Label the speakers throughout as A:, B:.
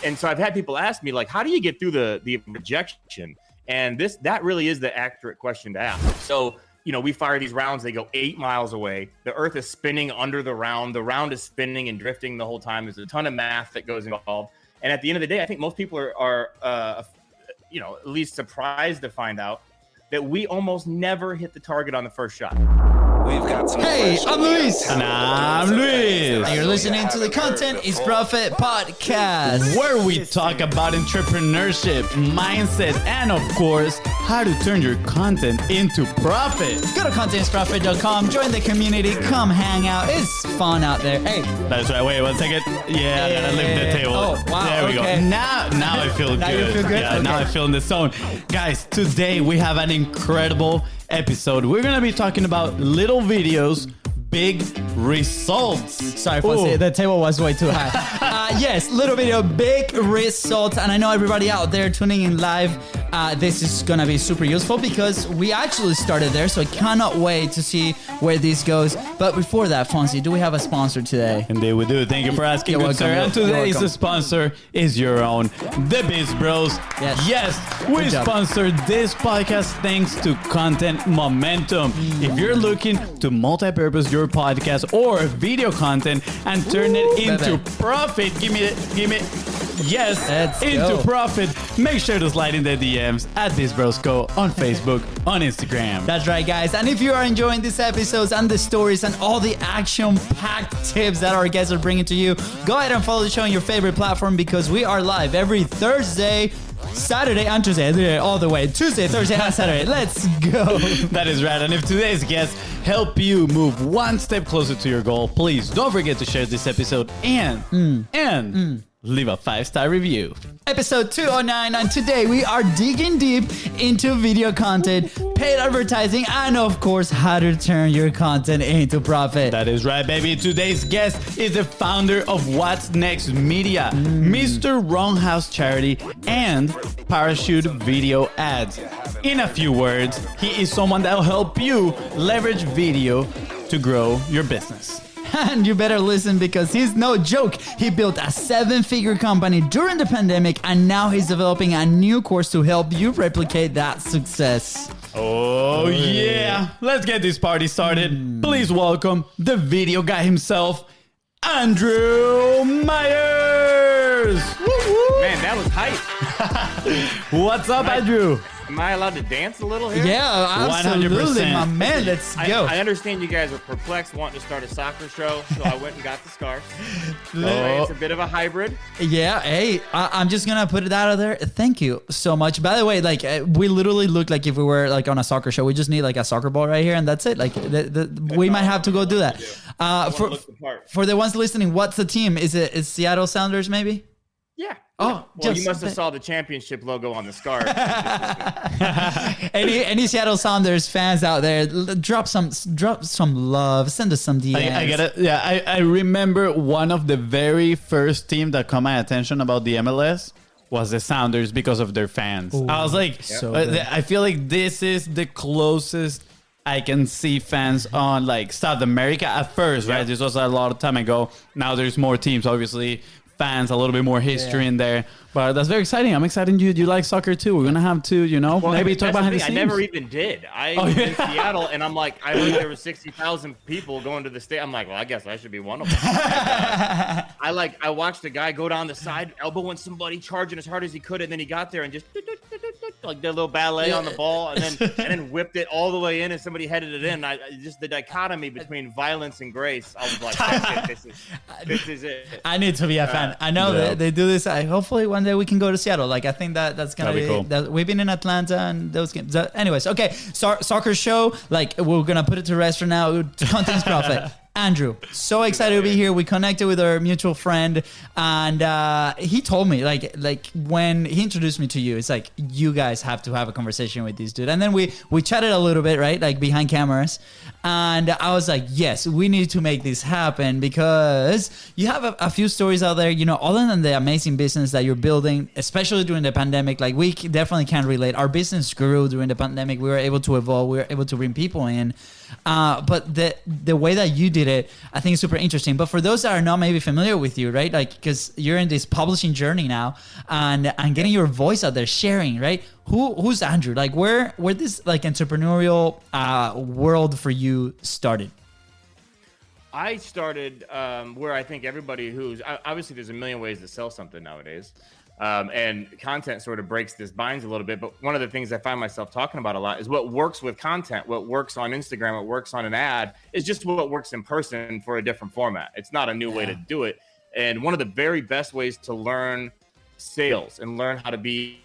A: And so I've had people ask me, like, how do you get through the rejection? And that really is the accurate question to ask. So, we fire these rounds, they go 8 miles away. The earth is spinning under the round. The round is spinning and drifting the whole time. There's a ton of math that goes involved. And at the end of the day, I think most people are at least surprised to find out that we almost never hit the target on the first shot.
B: We've got some
C: Hey, I'm Luis.
D: And I'm Luis.
C: And you're listening to the Content is Profit podcast,
D: where we talk about entrepreneurship, mindset, and of course, how to turn your content into profit.
C: Go to contentisprofit.com, join the community, come hang out. It's fun out there. Hey.
D: That's right. Wait 1 second. Yeah, I gotta lift the table.
C: Oh, wow.
D: There we
C: Okay.
D: go. Now I feel
C: Now
D: good.
C: you feel good?
D: Yeah,
C: Okay.
D: now I feel in the zone. Guys, today we have an incredible episode. We're gonna be talking about little videos, big results.
C: Sorry, Fonzie, the table was way too high. Yes, little video, big results. And I know everybody out there tuning in live, this is going to be super useful because we actually started there. So I cannot wait to see where this goes. But before that, Fonzie, do we have a sponsor today?
D: Indeed, we do. Thank you for asking,
C: You're
D: good sir.
C: welcome.
D: And
C: You're
D: today's
C: welcome.
D: sponsor is your own, the BIZBROS. Yes, we
C: Good job.
D: sponsored this podcast thanks to Content Momentum. If you're looking to multi-purpose your podcast or video content and turn it into
C: baby.
D: profit, give me yes,
C: Let's
D: into
C: go.
D: profit, make sure to slide in the DMs at BIZBROSCO on Facebook, on Instagram.
C: That's right, guys. And if you are enjoying these episodes and the stories and all the action-packed tips that our guests are bringing to you, go ahead and follow the show on your favorite platform because we are live every Thursday, Saturday, and Tuesday, all the way. Tuesday, Thursday, and Saturday. Let's go.
D: That is right. And if today's guests help you move one step closer to your goal, please don't forget to share this episode and leave a 5-star review.
C: Episode 209, and today we are digging deep into video content, paid advertising, and of course, how to turn your content into profit.
D: That is right, baby. Today's guest is the founder of What's Next Media, Mr. Wronghouse Charity, and Parachute Video Ads. In a few words, he is someone that will help you leverage video to grow your business.
C: And you better listen because he's no joke. He built a 7-figure company during the pandemic, and now he's developing a new course to help you replicate that success.
D: Oh yeah, let's get this party started. Please welcome the video guy himself, Andrew Myers.
A: Man, that was hype.
D: What's up, Andrew?
A: Am I allowed to dance a little here?
C: Yeah, absolutely,
D: 100%.
C: my man. Let's go.
A: I understand you guys are perplexed wanting to start a soccer show, so I went and got the scarf. It's a bit of a hybrid.
C: Yeah, hey, I'm just gonna put it out there. Thank you so much. By the way, like we literally look like if we were like on a soccer show. We just need like a soccer ball right here, and that's it. Like we might have to go do that. For the ones listening, what's the team? Is Seattle Sounders maybe?
A: Yeah.
C: Oh,
A: well, you must have saw the championship logo on the scarf.
C: any Seattle Sounders fans out there, drop some love, send us some DMs.
D: I get it. Yeah, I remember one of the very first team that caught my attention about the MLS was the Sounders because of their fans.
C: Ooh,
D: I was like, I feel like this is the closest I can see fans on like South America at first, right? This was a lot of time ago. Now there's more teams, obviously. Fans, a little bit more history in there, but that's very exciting. I'm excited you like soccer too. We're gonna have to, maybe talk behind the scenes.
A: I never even did. I was in Seattle, and I'm like, I heard there were 60,000 people going to the state. I'm like, well, I guess I should be one of them. I watched a guy go down the side, elbowing somebody, charging as hard as he could, and then he got there and just like did a little ballet on the ball, and then whipped it all the way in, and somebody headed it in. Just the dichotomy between violence and grace. I was like, that's it. This is it.
C: I need to be a fan. I know that they do this. Hopefully one day we can go to Seattle. Like I think that's gonna be cool. We've been in Atlanta and those games. Anyways, okay, soccer show. Like we're gonna put it to rest for now. Content's profit. Andrew, so excited to be here. We connected with our mutual friend, and he told me like when he introduced me to you, it's like you guys have to have a conversation with this dude. And then we chatted a little bit, right, like behind cameras, and I was like, yes, we need to make this happen because you have a few stories out there, other than the amazing business that you're building, especially during the pandemic. Like we definitely can relate. Our business grew during the pandemic. We were able to evolve. We were able to bring people in. But the way that you did it, I think is super interesting. But for those that are not maybe familiar with you, right? Like, because you're in this publishing journey now and getting your voice out there, sharing, right? Who's Andrew? Like, where this like entrepreneurial world for you started?
A: I started where I think everybody who's obviously there's a million ways to sell something nowadays. And content sort of breaks this binds a little bit. But one of the things I find myself talking about a lot is what works with content, what works on Instagram, what works on an ad is just what works in person for a different format. It's not a new way to do it. And one of the very best ways to learn sales and learn how to be,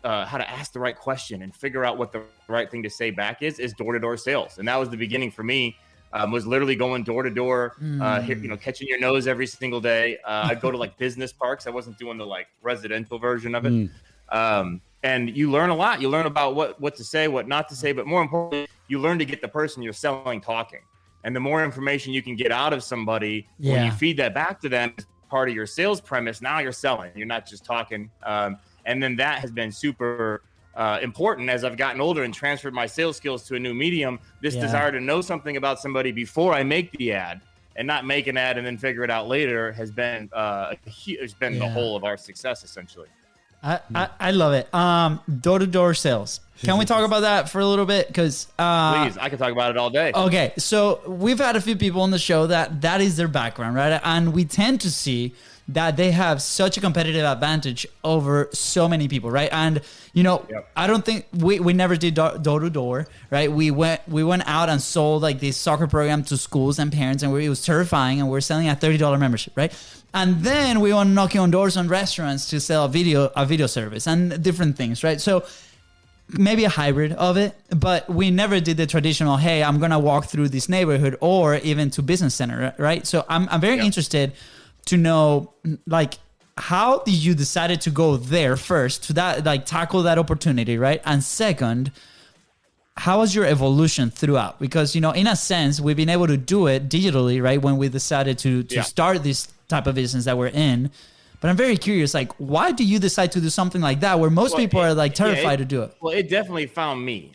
A: how to ask the right question and figure out what the right thing to say back is door-to-door sales. And that was the beginning for me. Was literally going door to door, catching your nose every single day. I'd go to like business parks. I wasn't doing the like residential version of it. And you learn a lot. You learn about what to say, what not to say, but more importantly, you learn to get the person you're selling talking. And the more information you can get out of somebody, when you feed that back to them as part of your sales premise, now you're selling. You're not just talking. And then that has been super important as I've gotten older and transferred my sales skills to a new medium. This desire to know something about somebody before I make the ad and not make an ad and then figure it out later has been the whole of our success essentially.
C: I love it. Door-to-door sales. Can we talk about that for a little bit? Because
A: please, I can talk about it all day.
C: Okay, so we've had a few people on the show that is their background, right? And we tend to see that they have such a competitive advantage over so many people, right? And I don't think we never did door to door, right? We went out and sold like this soccer program to schools and parents, and it was terrifying. And we're selling a $30 membership, right? And then we went knocking on doors on restaurants to sell a video service and different things, right? So maybe a hybrid of it, but we never did the traditional, hey, I'm gonna walk through this neighborhood or even to business center, right? So I'm very interested to know, like, how did you decided to go there first to that, like, tackle that opportunity, right? And second, how was your evolution throughout? Because, in a sense, we've been able to do it digitally, right? When we decided to start this type of business that we're in. But I'm very curious, like, why do you decide to do something like that where most people are like terrified to do it?
A: Well, it definitely found me.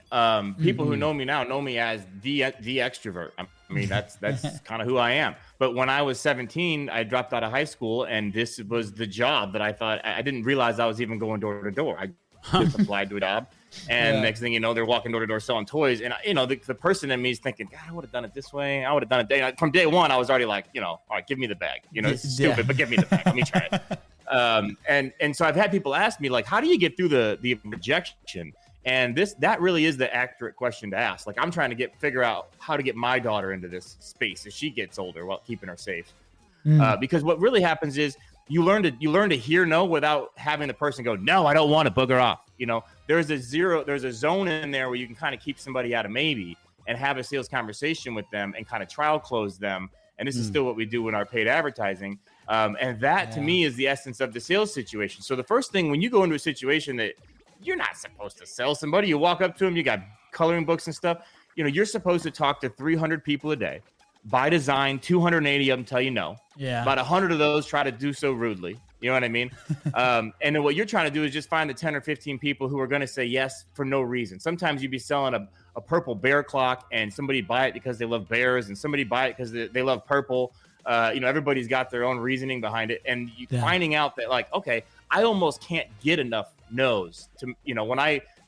A: People who know me now know me as the extrovert. I mean, that's kind of who I am. But when I was 17, I dropped out of high school, and this was the job that I thought I didn't realize I was even going door to door. I just applied to a job, and next thing you know, they're walking door to door selling toys. And the person in me is thinking, God, I would have done it this way. I would have done it from day one. I was already like, all right, give me the bag. This is stupid, but give me the bag. Let me try it. And so I've had people ask me, like, how do you get through the rejection? And that really is the accurate question to ask. Like, I'm trying to figure out how to get my daughter into this space as she gets older while keeping her safe. Because what really happens is you learn to hear no without having the person go, no, I don't want to, booger off. There's a zone in there where you can kind of keep somebody out of maybe and have a sales conversation with them and kind of trial close them. And this is still what we do in our paid advertising. And that to me is the essence of the sales situation. So the first thing, when you go into a situation that you're not supposed to sell somebody, you walk up to them, you got coloring books and stuff. You're supposed to talk to 300 people a day. By design, 280 of them tell you no. Yeah. About 100 of those try to do so rudely. You know what I mean? And then what you're trying to do is just find the 10 or 15 people who are going to say yes for no reason. Sometimes you'd be selling a purple bear clock and somebody buy it because they love bears, and somebody buy it because they love purple. Everybody's got their own reasoning behind it. And you finding out that, like, okay, I almost can't get enough no's to,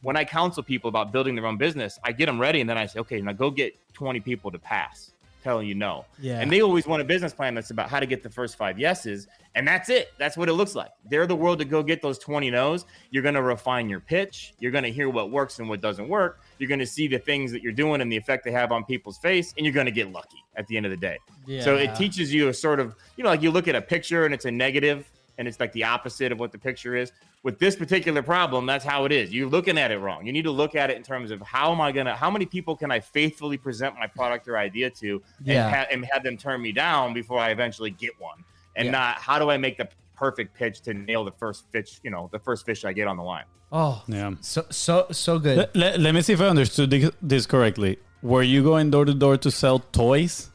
A: when I counsel people about building their own business, I get them ready. And then I say, okay, now go get 20 people to pass telling you no. Yeah. And they always want a business plan that's about how to get the first 5 yeses. And that's it. That's what it looks like. They're the world to go get those 20 no's. You're going to refine your pitch. You're going to hear what works and what doesn't work. You're going to see the things that you're doing and the effect they have on people's face. And you're going to get lucky at the end of the day. Yeah. So it teaches you a sort of, like you look at a picture and it's a negative and it's like the opposite of what the picture is. With this particular problem, that's how it is. You're looking at it wrong. You need to look at it in terms of how many people can I faithfully present my product or idea to and have them turn me down before I eventually get one, and not how do I make the perfect pitch to nail the first fish, the first fish I get on the line.
C: Oh, yeah. So good.
D: Let me see if I understood this correctly. Were you going door to door to sell toys?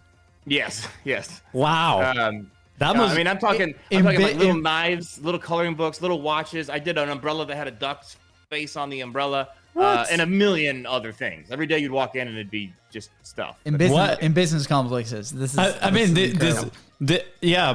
A: Yes.
D: Wow.
A: I'm talking like little knives, little coloring books, little watches. I did an umbrella that had a duck's face on the umbrella. and a million other things. Every day you'd walk in and it'd be just stuff.
C: In business complexes. This is.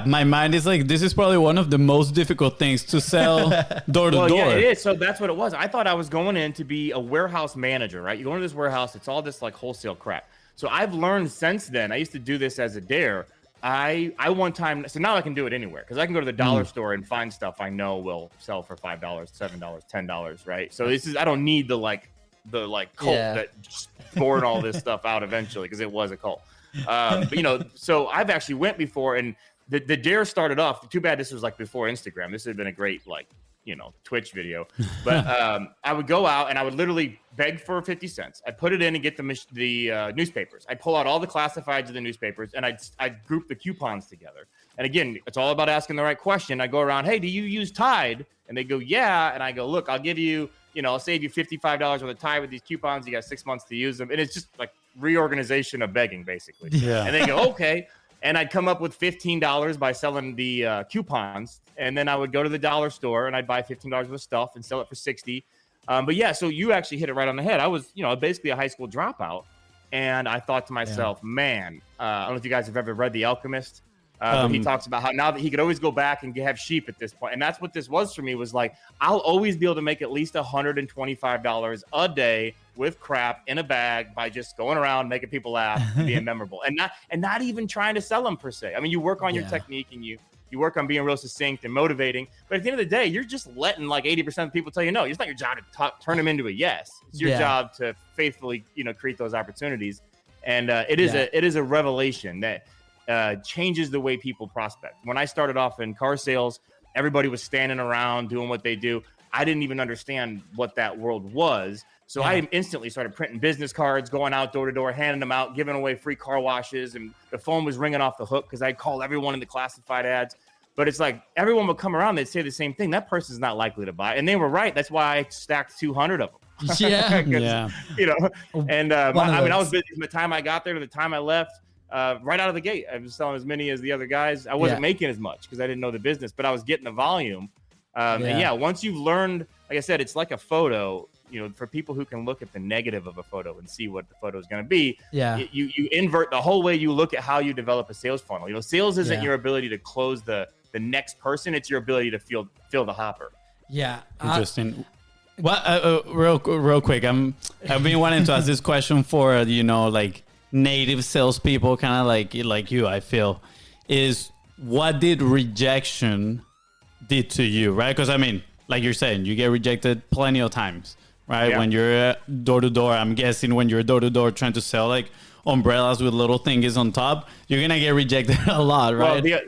D: My mind is like, this is probably one of the most difficult things to sell door to door.
A: Yeah, it is. So that's what it was. I thought I was going in to be a warehouse manager, right? You go into this warehouse, it's all this like wholesale crap. So I've learned since then. I used to do this as a dare. I one time, so now I can do it anywhere because I can go to the dollar store and find stuff I know will sell for $5, $7, $10, right? So this is, I don't need the cult that poured all this stuff out eventually, because it was a cult. But so I've actually went before, and the dare started off. Too bad this was like before Instagram. This would have been a great Twitch video. But I would go out and I would literally beg for 50 cents. I'd put it in and get the newspapers. I'd pull out all the classifieds of the newspapers, and I'd group the coupons together. And again, it's all about asking the right question. I go around, hey, do you use Tide? And they go, yeah. And I go, look, I'll give you, I'll save you $55 worth of Tide with these coupons. You got 6 months to use them. And it's just like reorganization of begging, basically.
D: Yeah.
A: And they go, okay. And I'd come up with $15 by selling the coupons. And then I would go to the dollar store and I'd buy $15 worth of stuff and sell it for $60. But yeah, so you actually hit it right on the head. I was, basically a high school dropout. And I thought to myself, man, I don't know if you guys have ever read The Alchemist. But he talks about how now that he could always go back and have sheep at this point. And that's what this was for me, was like, I'll always be able to make at least $125 a day with crap in a bag by just going around, making people laugh, and being memorable, and not even trying to sell them per se. I mean, you work on your technique and you work on being real succinct and motivating. But at the end of the day, you're just letting like 80% of people tell you no. It's not your job to turn them into a yes. It's your job to faithfully, create those opportunities. And it is a revelation that changes the way people prospect. When I started off in car sales, everybody was standing around doing what they do. I didn't even understand what that world was. So I instantly started printing business cards, going out door to door, handing them out, giving away free car washes. And the phone was ringing off the hook because I'd call everyone in the classified ads. But it's like everyone would come around, they'd say the same thing. That person's not likely to buy. And they were right. That's why I stacked 200 of them.
C: Yeah.
A: And I was busy from the time I got there to the time I left. Right out of the gate, I was selling as many as the other guys. I wasn't making as much because I didn't know the business, but I was getting the volume. And once you've learned, like I said, it's like a photo. For people who can look at the negative of a photo and see what the photo is going to be, you invert the whole way you look at how you develop a sales funnel. Sales isn't your ability to close the next person; it's your ability to fill the hopper.
C: Yeah,
D: interesting. Well, real quick, I've been wanting to ask this question for native salespeople, kind of like you. I feel is what did rejection did to you, right? Because I mean, like you're saying, you get rejected plenty of times, right? Yeah. When you're door to door, I'm guessing when you're door to door trying to sell like umbrellas with little thingies on top, you're gonna get rejected a lot, right?
A: Well,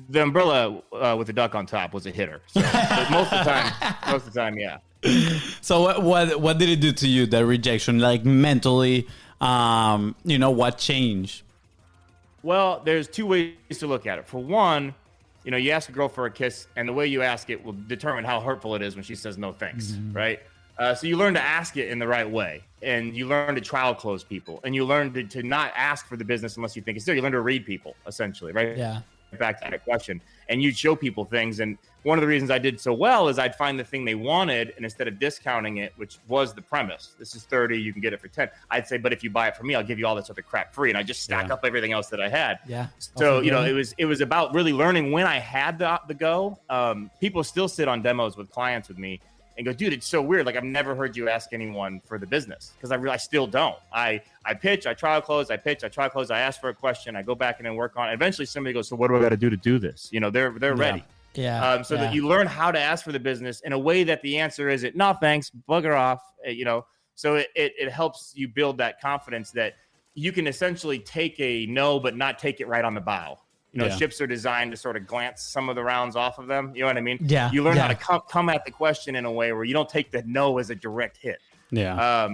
A: the umbrella with the duck on top was a hitter. So most of the time, yeah.
D: So what did it do to you, that rejection, like mentally? What changed?
A: Well, there's two ways to look at it. For one, you ask a girl for a kiss, and the way you ask it will determine how hurtful it is when she says no thanks, right? So you learn to ask it in the right way, and you learn to trial close people, and you learn to not ask for the business unless you think it's there. You learn to read people, essentially, right?
C: Yeah.
A: Back to that question, and you'd show people things. And one of the reasons I did so well is I'd find the thing they wanted, and instead of discounting it, which was the premise, this is 30, you can get it for 10, I'd say, but if you buy it from me, I'll give you all this other crap free, and I just stack up everything else that I had.
C: Yeah.
A: So it was about really learning when I had the go. People still sit on demos with clients with me and go, dude, it's so weird. Like, I've never heard you ask anyone for the business, because I still don't. I pitch, I trial close, I pitch, I trial close, I ask for a question, I go back and then work on it. Eventually somebody goes, so what do I got to do this? They're ready.
C: Yeah.
A: That you learn how to ask for the business in a way that the answer isn't, no, thanks, bugger off. So it helps you build that confidence that you can essentially take a no, but not take it right on the bow. Ships are designed to sort of glance some of the rounds off of them. You know what I mean?
C: Yeah.
A: You learn how to come at the question in a way where you don't take the no as a direct hit.
D: Yeah.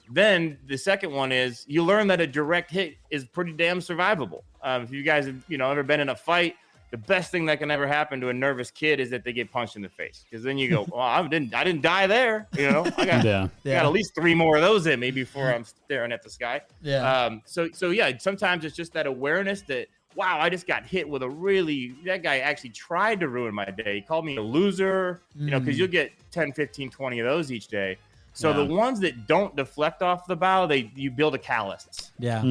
A: Then the second one is you learn that a direct hit is pretty damn survivable. If you guys have, ever been in a fight, the best thing that can ever happen to a nervous kid is that they get punched in the face. Because then you go, well, I didn't die there. I got at least 3 more of those in me before I'm staring at the sky.
C: Yeah.
A: So sometimes it's just that awareness that, wow, I just got hit with that guy actually tried to ruin my day. He called me a loser, because you'll get 10, 15, 20 of those each day. So the ones that don't deflect off the bow, you build a callus.
C: Yeah.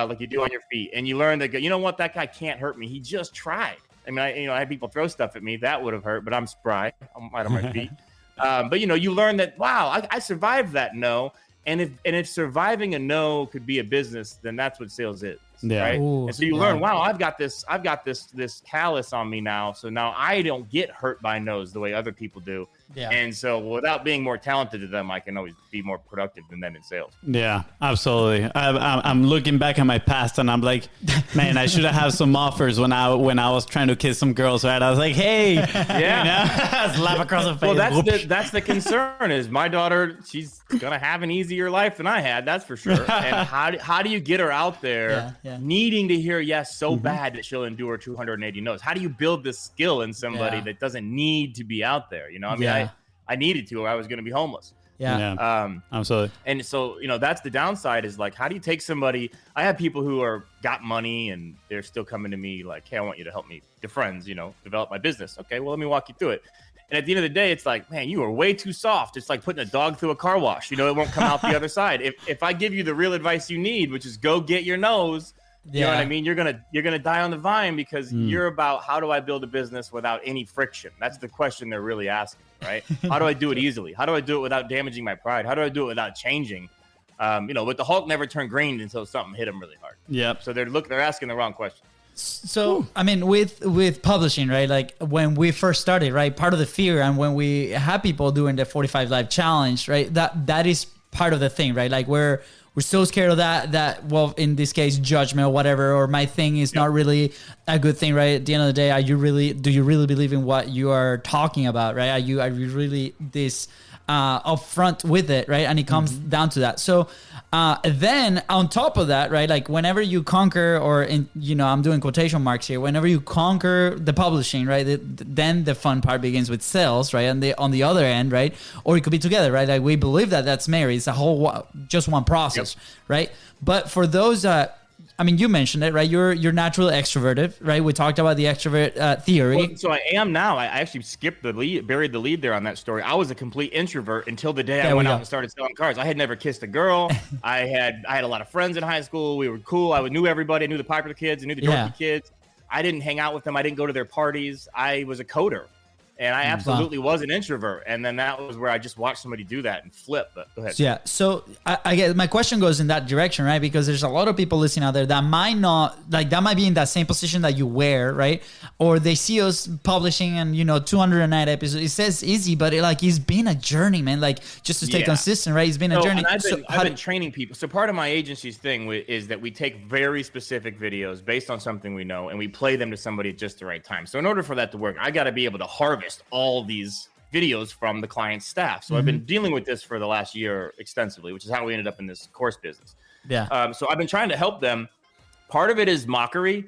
A: Like you do on your feet. And you learn that, you know what, that guy can't hurt me. He just tried. I mean, I had people throw stuff at me. That would have hurt, but I'm spry. I'm right on my feet. But, you learn that, wow, I survived that no. And if surviving a no could be a business, then that's what sales is. Yeah. Right. Ooh, and so you learn, wow, I've got this callus on me now. So now I don't get hurt by no's the way other people do. Yeah. And so without being more talented than them, I can always be more productive than them in sales.
D: Yeah, absolutely. I'm looking back at my past and I'm like, man, I should have had some offers when I was trying to kiss some girls, right? I was like, hey, yeah, slap across the face.
A: Well, that's the concern is my daughter, she's going to have an easier life than I had. That's for sure. And how do you get her out there needing to hear yes so bad that she'll endure 280 no's? How do you build this skill in somebody that doesn't need to be out there? I mean, I needed to, or I was going to be homeless.
D: Yeah. Absolutely.
A: And so, that's the downside is like, how do you take somebody? I have people who got money and they're still coming to me like, hey, I want you to help me, the friends, develop my business. Okay, well, let me walk you through it. And at the end of the day, it's like, man, you are way too soft. It's like putting a dog through a car wash. It won't come out the other side. If I give you the real advice you need, which is go get your nose, you know what I mean? You're gonna die on the vine because you're about how do I build a business without any friction? That's the question they're really asking, right? How do I do it easily? How do I do it without damaging my pride? How do I do it without changing? But the Hulk never turned green until something hit him really hard.
D: Yep.
A: So they're asking the wrong question.
C: So, I mean, with publishing, right? Like when we first started, right? Part of the fear and when we had people doing the 45 Live challenge, right? That is part of the thing, right? Like we're so scared of that, well, in this case, judgment or whatever, or my thing is not really a good thing, right? At the end of the day, do you really believe in what you are talking about, right? Are you really this upfront with it, right? And it comes down to that. So then on top of that, right, like whenever you conquer, or I'm doing quotation marks here, whenever you conquer the publishing, right, then the fun part begins with sales, right? And on the other end, right, or it could be together, right? Like we believe that's married. It's a whole just one process, right? But for those you mentioned it, right? You're naturally extroverted, right? We talked about the extrovert theory.
A: Well, so I am now. I actually skipped the lead, buried the lead there on that story. I was a complete introvert until the day I went out and started selling cars. I had never kissed a girl. I had a lot of friends in high school. We were cool. I knew everybody. I knew the popular kids. I knew the dorky kids. I didn't hang out with them. I didn't go to their parties. I was a coder. And I absolutely was an introvert. And then that was where I just watched somebody do that and flip. But go ahead.
C: Yeah. So I guess my question goes in that direction, right? Because there's a lot of people listening out there that might not, like that might be in that same position that you were, right? Or they see us publishing and, 209 episodes. It says easy, but it's been a journey, man. Like just to stay consistent, right? It's been a journey.
A: And I've been training people. So part of my agency's thing is that we take very specific videos based on something we know and we play them to somebody at just the right time. So in order for that to work, I got to be able to harvest all these videos from the client's staff. So I've been dealing with this for the last year extensively, which is how we ended up in this course business. Yeah. So I've been trying to help them. Part of it is mockery.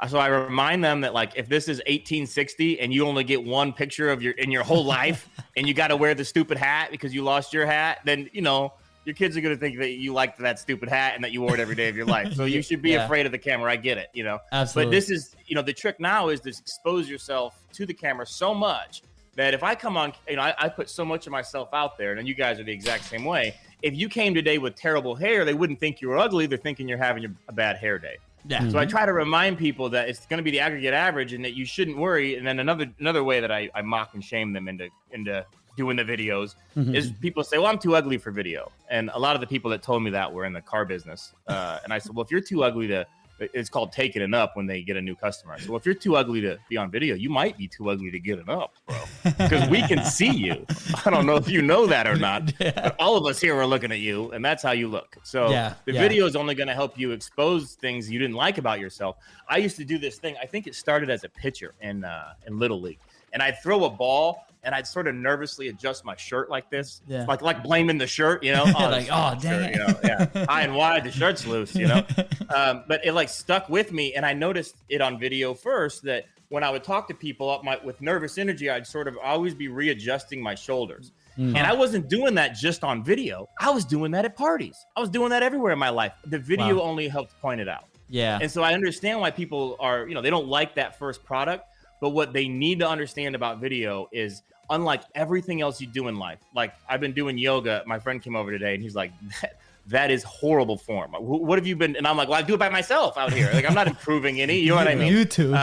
A: So I remind them that like, if this is 1860 and you only get one picture of in your whole life and you got to wear the stupid hat because you lost your hat, then, your kids are going to think that you liked that stupid hat and that you wore it every day of your life. So you should be afraid of the camera. I get it, Absolutely. But this is, the trick now is to expose yourself to the camera so much that if I come on, I put so much of myself out there, and you guys are the exact same way. If you came today with terrible hair, they wouldn't think you were ugly. They're thinking you're having a bad hair day. Yeah. So I try to remind people that it's going to be the aggregate average and that you shouldn't worry. And then another way that I mock and shame them into doing the videos is people say, well, I'm too ugly for video. And a lot of the people that told me that were in the car business. And I said, well, if you're too ugly it's called taking it up when they get a new customer. So if you're too ugly to be on video, you might be too ugly to get it up, bro. Because we can see you. I don't know if you know that or not, but all of us here are looking at you, and that's how you look. So the video is only going to help you expose things you didn't like about yourself. I used to do this thing. I think it started as a pitcher in Little League. And I'd throw a ball, and I'd sort of nervously adjust my shirt like this, like blaming the shirt,
C: oh, dang it.
A: High and wide, the shirt's loose, But it stuck with me, and I noticed it on video first that when I would talk to people with nervous energy, I'd sort of always be readjusting my shoulders. And I wasn't doing that just on video. I was doing that at parties. I was doing that everywhere in my life. The video only helped point it out.
C: Yeah.
A: And so I understand why people are, they don't like that first product. But what they need to understand about video is unlike everything else you do in life. Like I've been doing yoga. My friend came over today and he's like, that is horrible form. What have you been? And I'm like, well, I do it by myself out here. Like I'm not improving any, you know what I mean?
C: YouTube.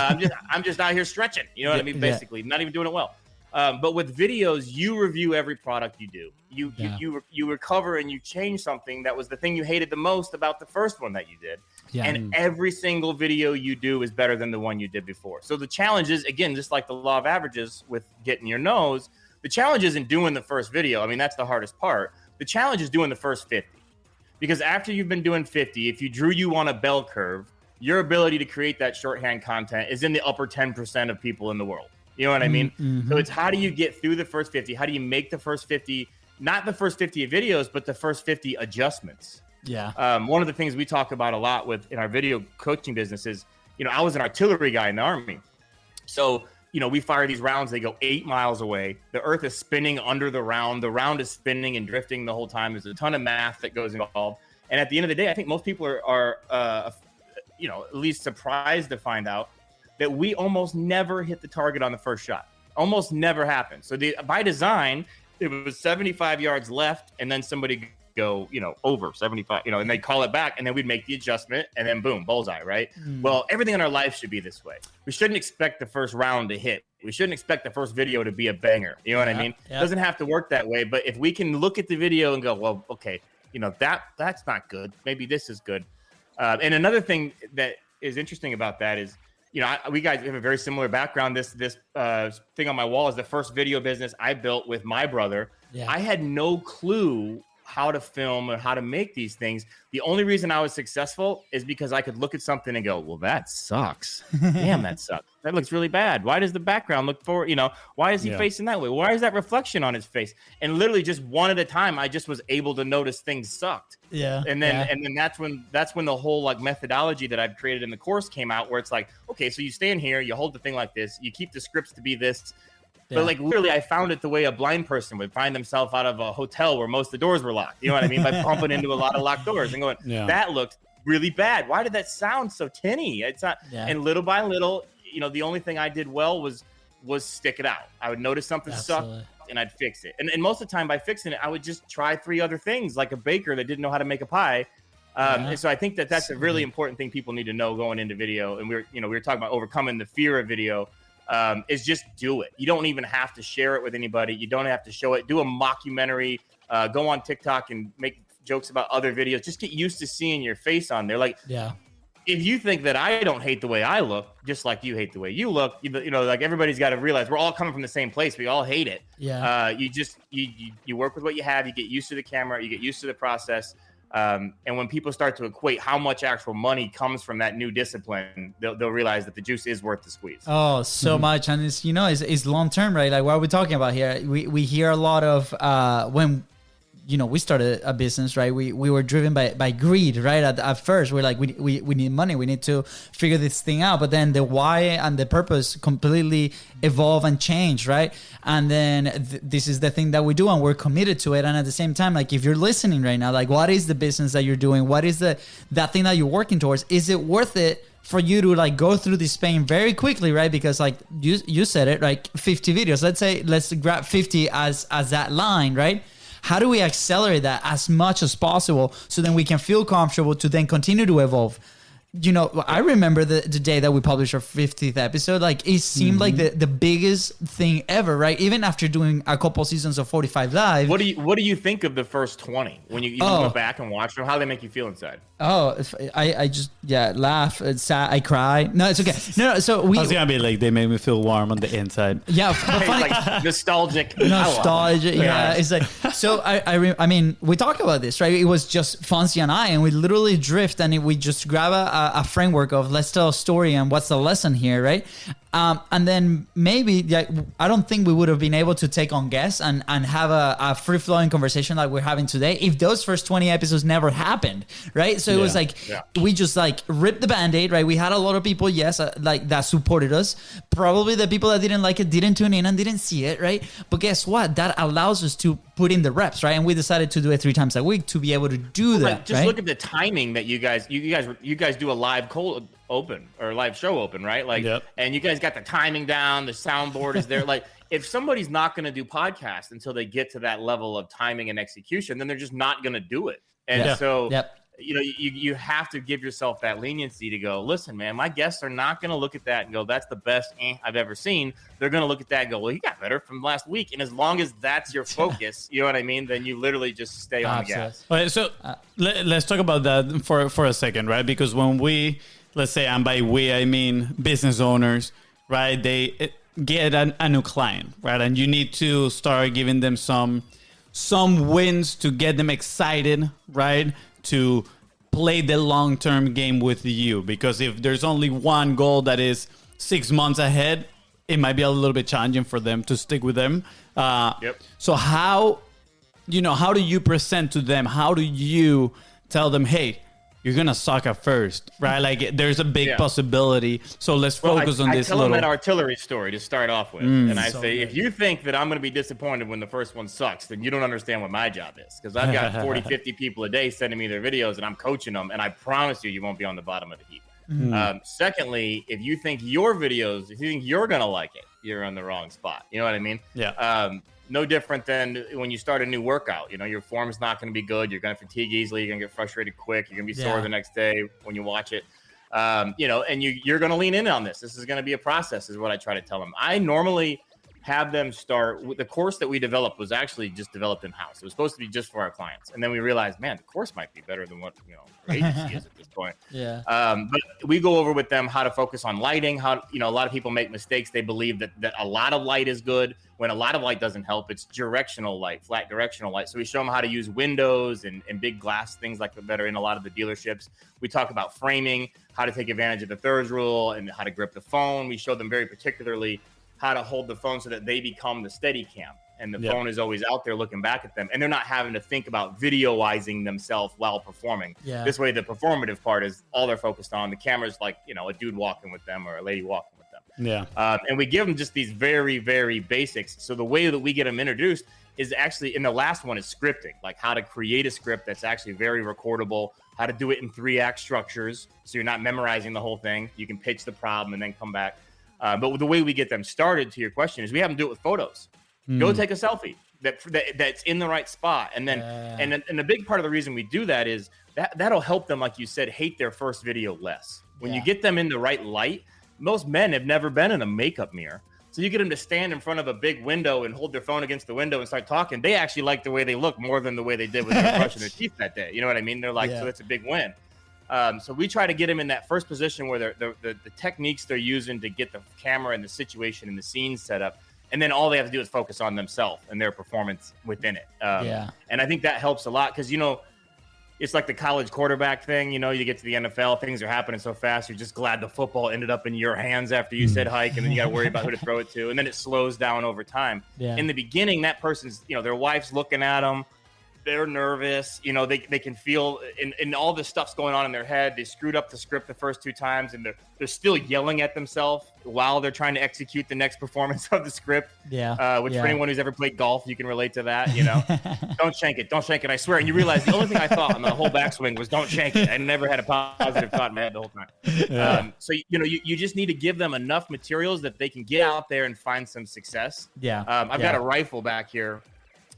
A: I'm just out here stretching. You know what I mean? Basically, not even doing it well. But with videos, you review every product you do. You recover and you change something that was the thing you hated the most about the first one that you did. Yeah. And every single video you do is better than the one you did before. So the challenge is, again, just like the law of averages with getting your nose, the challenge isn't doing the first video. I mean, that's the hardest part. The challenge is doing the first 50. Because after you've been doing 50, if you drew you on a bell curve, your ability to create that shorthand content is in the upper 10% of people in the world. You know what I mean? Mm-hmm. So it's how do you get through the first 50? How do you make the first 50, not the first 50 videos, but the first 50 adjustments?
C: Yeah.
A: One of the things we talk about a lot in our video coaching business is, I was an artillery guy in the Army. So, we fire these rounds, they go 8 miles away. The earth is spinning under the round. The round is spinning and drifting the whole time. There's a ton of math that goes involved. And at the end of the day, I think most people are at least surprised to find out that we almost never hit the target on the first shot. Almost never happens. So by design, it was 75 yards left, and then somebody go, over 75, and they call it back, and then we'd make the adjustment, and then boom, bullseye, right? Well, everything in our life should be this way. We shouldn't expect the first round to hit. We shouldn't expect the first video to be a banger. You know what I mean? It doesn't have to work that way, but if we can look at the video and go, well, okay, that's not good. Maybe this is good. And another thing that is interesting about that is, we guys have a very similar background. This thing on my wall is the first video business I built with my brother. Yeah. I had no clue how to film or how to make these things. The only reason I was successful is because I could look at something and go, well, that sucks. Damn, that sucks. That looks really bad. Why does the background look forward? Why is he facing that way? Why is that reflection on his face? And literally just one at a time, I just was able to notice things sucked.
C: Yeah.
A: And then that's when the whole like methodology that I've created in the course came out, where it's like, okay, so you stand here, you hold the thing like this, you keep the scripts to be this. But like literally, I found it the way a blind person would find themselves out of a hotel where most of the doors were locked. You know what I mean? By bumping into a lot of locked doors and going, that looked really bad. Why did that sound so tinny? It's not. Yeah. And little by little, the only thing I did well was stick it out. I would notice something sucked and I'd fix it. And most of the time by fixing it, I would just try 3 other things, like a baker that didn't know how to make a pie. And so I think that's a really important thing people need to know going into video. And we were talking about overcoming the fear of video. Is just do it. You don't even have to share it with anybody. You don't have to show it. Do a mockumentary. Go on TikTok and make jokes about other videos. Just get used to seeing your face on there. Like, if you think that I don't hate the way I look, just like you hate the way you look, like everybody's got to realize we're all coming from the same place. We all hate it.
C: Yeah.
A: You work with what you have. You get used to the camera. You get used to the process. And when people start to equate how much actual money comes from that new discipline, they'll realize that the juice is worth the squeeze.
C: Oh, so much. And it's long term, right? Like what are we talking about here? We hear a lot of when we started a business, right? We were driven by greed, right? At first, we're like, we need money. We need to figure this thing out. But then the why and the purpose completely evolve and change, right? And then this is the thing that we do, and we're committed to it. And at the same time, like if you're listening right now, like what is the business that you're doing? What is that thing that you're working towards? Is it worth it for you to like go through this pain very quickly, right? Because like you said it, like 50 videos. Let's grab 50 as that line, right? How do we accelerate that as much as possible so then we can feel comfortable to then continue to evolve? I remember the day that we published our 50th episode. Like it seemed like the biggest thing ever, right? Even after doing a couple seasons of 45 Live.
A: What do you think of the first 20 when you go back and watch them? How do they make you feel inside?
C: Oh, I just laugh. It's sad. I cry. No, it's okay. No. So
D: I was gonna be like, they made me feel warm on the inside.
C: Yeah,
A: but funny, like nostalgic.
C: Nostalgia. Yeah, it's like so. I mean, we talk about this, right? It was just Fonzie and I, and we literally drift, and we just grab a framework of let's tell a story and what's the lesson here, right? And then maybe I don't think we would have been able to take on guests and have a free-flowing conversation like we're having today if those first 20 episodes never happened, right? So it was like we just like ripped the Band-Aid, right? We had a lot of people, like that supported us. Probably the people that didn't like it didn't tune in and didn't see it, right? But guess what? That allows us to put in the reps, right? And we decided to do it 3 times a week to be able to do that.
A: Right. Just look at the timing that you guys do a live cold open or live show open, right? Like, and you guys got the timing down, the soundboard is there. Like, if somebody's not going to do podcasts until they get to that level of timing and execution, then they're just not going to do it. And so, you know, you have to give yourself that leniency to go, listen, man, my guests are not going to look at that and go, that's the best I've ever seen. They're going to look at that and go, well, he got better from last week. And as long as that's your focus, you know what I mean? Then you literally just stay on the gas.
D: All right, so let's talk about that for a second, right? Because when let's say, and by we, I mean business owners, right? They get a new client, right? And you need to start giving them some wins to get them excited, right? To play the long-term game with you. Because if there's only one goal that is 6 months ahead, it might be a little bit challenging for them to stick with them. So how do you present to them? How do you tell them, hey, you're going to suck at first, right? Like there's a big possibility. So let's focus on this.
A: I tell them that artillery story to start off with. And I say, if you think that I'm going to be disappointed when the first one sucks, then you don't understand what my job is. Because I've got 40, 50 people a day sending me their videos and I'm coaching them. And I promise you won't be on the bottom of the heap. Secondly, if you think your videos, if you think you're going to like it, you're on the wrong spot. You know what I mean?
D: Yeah.
A: No different than when you start a new workout. You know, your form's not going to be good. You're going to fatigue easily. You're going to get frustrated quick. You're going to be sore the next day when you watch it. You know, and you're going to lean in on this. This is going to be a process, is what I try to tell them. I normally have them start with the course that we developed was actually just developed in-house. It was supposed to be just for our clients. And then we realized, man, the course might be better than what, you know, our agency is at this point. But we go over with them how to focus on lighting, how, you know, a lot of people make mistakes. They believe that a lot of light is good when a lot of light doesn't help. It's directional light, flat directional light. So we show them how to use windows and big glass things like that are in a lot of the dealerships. We talk about framing, how to take advantage of the thirds rule and how to grip the phone. We show them very particularly how to hold the phone so that they become the steady cam and the phone is always out there looking back at them and they're not having to think about videoizing themselves while performing. This way, the performative part is all they're focused on. The camera's like, you know, a dude walking with them or a lady walking with them. And we give them just these very, very basics. So the way that we get them introduced is actually in the last one is scripting, like how to create a script that's actually very recordable, how to do it in 3-act structures. So you're not memorizing the whole thing. You can pitch the problem and then come back. But the way we get them started, to your question, is we have them do it with photos. Go take a selfie that's in the right spot, and then and a big part of the reason we do that is that'll help them, like you said, hate their first video less. When you get them in the right light, most men have never been in a makeup mirror, so you get them to stand in front of a big window and hold their phone against the window and start talking. They actually like the way they look more than the way they did when they were brushing their teeth that day. You know what I mean? They're like, so that's a big win. So we try to get them in that first position where the techniques they're using to get the camera and the situation and the scene set up. And then all they have to do is focus on themselves and their performance within it. And I think that helps a lot because, you know, it's like the college quarterback thing. You know, you get to the NFL, things are happening so fast. You're just glad the football ended up in your hands after you said hike, and then you got to worry about who to throw it to. And then it slows down over time. In the beginning, that person's, you know, their wife's looking at them. They're nervous, you know, they can feel and all this stuff's going on in their head. They screwed up the script the first 2 times and they're still yelling at themselves while they're trying to execute the next performance of the script. Which for anyone who's ever played golf, you can relate to that, you know. Don't shank it, I swear. And you realize the only thing I thought on the whole backswing was don't shank it. I never had a positive thought in my head the whole time. So, you know, you just need to give them enough materials that they can get out there and find some success. I've got a rifle back here.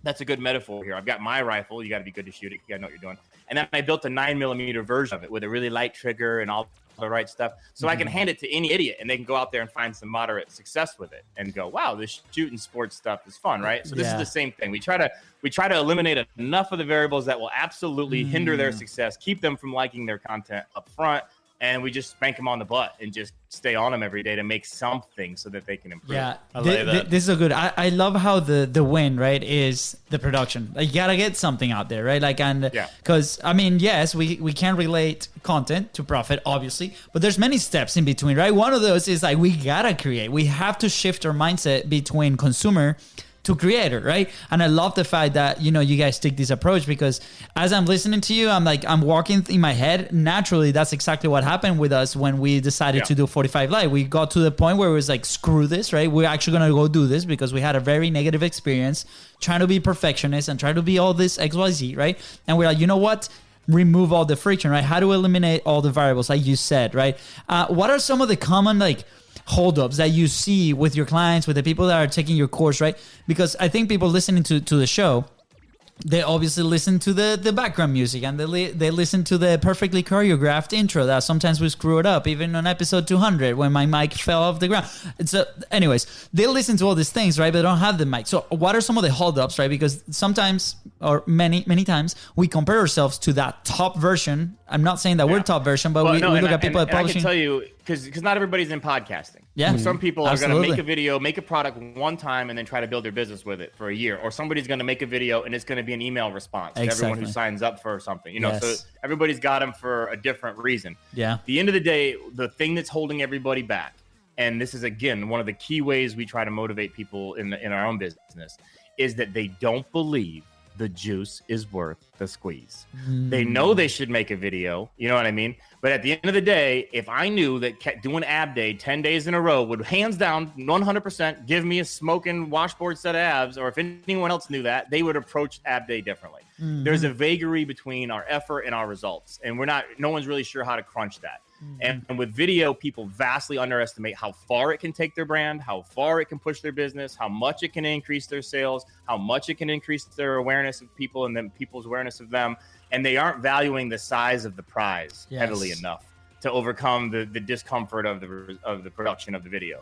A: That's a good metaphor here. I've got my rifle. You got to be good to shoot it. You got to know what you're doing. And then I built a 9mm version of it with a really light trigger and all the right stuff. So I can hand it to any idiot and they can go out there and find some moderate success with it and go, wow, this shooting sports stuff is fun, right? So this is the same thing. We try to eliminate enough of the variables that will absolutely hinder their success, keep them from liking their content up front. And we just spank them on the butt and just stay on them every day to make something so that they can improve.
C: This is a good. I love how the win, right, is the production. Like, you gotta get something out there, right? Like, and because I mean, yes, we can relate content to profit, obviously, but there's many steps in between, right? One of those is like we gotta create. We have to shift our mindset between consumer to creator, right? And I love the fact that, you know, you guys take this approach because as I'm listening to you, I'm walking in my head. Naturally, that's exactly what happened with us when we decided to do 45 Live. We got to the point where it was like, screw this, right? We're actually going to go do this because we had a very negative experience trying to be perfectionist and try to be all this XYZ, right? And we're like, you know what? Remove all the friction, right? How to eliminate all the variables, like you said, right? What are some of the common, like, holdups that you see with your clients, with the people that are taking your course, right? Because I think people listening to the show, they obviously listen to the background music, and they listen to the perfectly choreographed intro that sometimes we screw it up, even on episode 200 when my mic fell off the ground. So anyways, they listen to all these things, right? But they don't have the mic. So what are some of the holdups, right? Because sometimes, or many times, we compare ourselves to that top version. I'm not saying that we're top version, but we look at people at publishing.
A: I can tell you, because not everybody's in podcasting.
C: Yeah.
A: Some people are going to make a video, make a product one time, and then try to build their business with it for a year. Or somebody's going to make a video, and it's going to be an email response to everyone who signs up for something. So everybody's got them for a different reason.
C: Yeah.
A: At the end of the day, the thing that's holding everybody back, and this is, again, one of the key ways we try to motivate people in our own business, is that they don't believe the juice is worth the squeeze. They know they should make a video, you know what I mean? But at the end of the day, if I knew that doing ab day 10 days in a row would hands down 100% give me a smoking washboard set of abs, or if anyone else knew that, they would approach ab day differently. There's a vagary between our effort and our results, and no one's really sure how to crunch that. And with video, people vastly underestimate how far it can take their brand, how far it can push their business, how much it can increase their sales, how much it can increase their awareness of people and then people's awareness of them. And they aren't valuing the size of the prize heavily enough to overcome the discomfort of the production of the video,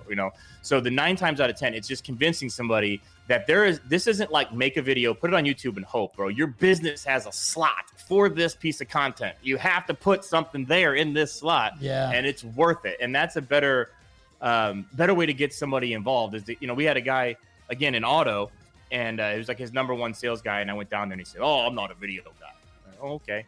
A: So the 9 times out of 10, it's just convincing somebody that this isn't like make a video, put it on YouTube and hope, bro. Your business has a slot for this piece of content. You have to put something there in this slot, and it's worth it. And that's a better way to get somebody involved. Is that, we had a guy again in auto, and it was like his number one sales guy, and I went down there and he said, "Oh, I'm not a video guy." Oh, okay.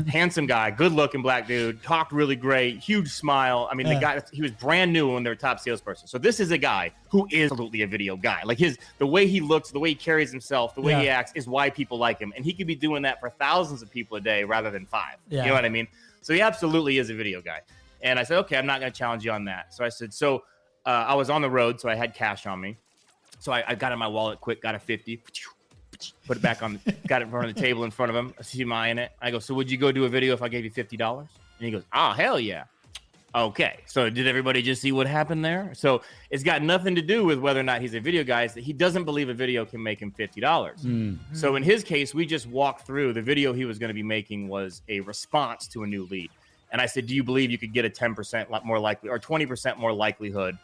A: Handsome guy, good looking black dude, talked really great, huge smile. I mean, the guy, he was brand new when they were top salesperson. So this is a guy who is absolutely a video guy. Like the way he looks, the way he carries himself, the way he acts is why people like him. And he could be doing that for thousands of people a day rather than 5. You know what I mean? So he absolutely is a video guy. And I said, okay, I'm not going to challenge you on that. So I said, I was on the road, so I had cash on me. So I got in my wallet quick, got a 50. Put it back on, got it in front of the table in front of him. I see my in it. I go, so would you go do a video if I gave you $50? And he goes, oh, hell yeah. Okay. So did everybody just see what happened there? So it's got nothing to do with whether or not he's a video guy. It's that he doesn't believe a video can make him $50. So in his case, we just walked through the video he was going to be making was a response to a new lead. And I said, do you believe you could get a 10% more likely or 20% more likelihood